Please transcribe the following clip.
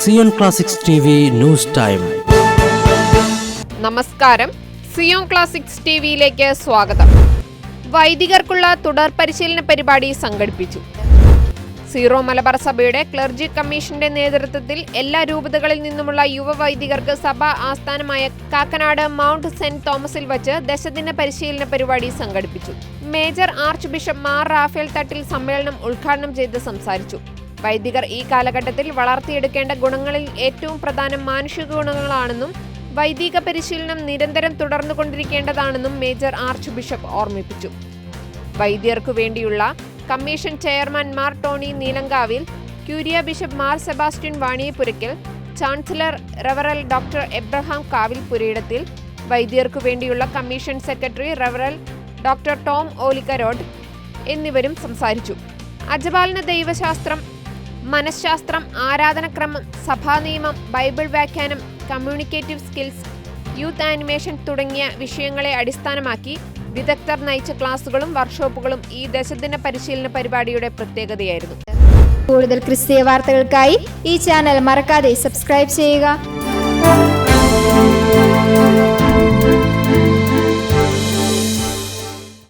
Zion classics TV news time. നമസ്കാരം, Zion classics TVയിലേക്ക് സ്വാഗതം. വൈദികർക്കുള്ള തുടർ പരിശീലന പരിപാടി സംഘടിപ്പിച്ചു. സീറോ മലബാർ സഭയുടെ ക്ലർജി കമ്മീഷന്റെ നേതൃത്വത്തിൽ എല്ലാ രൂപതകളിൽ നിന്നുമുള്ള യുവ വൈദികർക്ക് സഭാ ആസ്ഥാനമായ കാക്കനാട് മൗണ്ട് സെന്റ് തോമസിൽ വച്ച് ദശദിന പരിശീലന പരിപാടി സംഘടിപ്പിച്ചു. Major archbishop Mar Raphael Thattil സമ്മേളനം ഉദ്ഘാടനം ചെയ്ത് സംസാരിച്ചു. വൈദികർ ഈ കാലഘട്ടത്തിൽ വളർത്തിയെടുക്കേണ്ട ഗുണങ്ങളിൽ ഏറ്റവും പ്രധാനം മാനുഷിക ഗുണങ്ങളാണെന്നും വൈദിക പരിശീലനം നിരന്തരം തുടർന്നുകൊണ്ടിരിക്കേണ്ടതാണെന്നും മേജർ ആർച്ച് ബിഷപ്പ് ഓർമ്മിപ്പിച്ചു. വൈദ്യർക്കു വേണ്ടിയുള്ള commission chairman Mar Tony Neelankavil, curia bishop Mar Sebastian Vaniyapurackal, chancellor റവറൽ ഡോക്ടർ എബ്രഹാം കാവിൽ പുരയിടത്തിൽ, വൈദ്യർക്കു വേണ്ടിയുള്ള കമ്മീഷൻ സെക്രട്ടറി റവറൽ ഡോക്ടർ ടോം ഓലിക്കരോഡ് എന്നിവരും സംസാരിച്ചു. അജപാലന ദൈവശാസ്ത്രം, മനഃശാസ്ത്രം, ആരാധനക്രമം, സഭാനിയമം, ബൈബിൾ വ്യാഖ്യാനം, കമ്മ്യൂണിക്കേറ്റീവ് സ്കിൽസ്, യൂത്ത് ആനിമേഷൻ തുടങ്ങിയ വിഷയങ്ങളെ അടിസ്ഥാനമാക്കി വിദഗ്ധർ നയിച്ച ക്ലാസുകളും വർക്ക്ഷോപ്പുകളും ഈ ദശദിന പരിശീലന പരിപാടിയുടെ പ്രത്യേകതയായിരുന്നു. കൂടുതൽ ക്രിസ്തീയ വാർത്തകൾക്കായി ഈ ചാനൽ മറക്കാതെ സബ്സ്ക്രൈബ് ചെയ്യുക.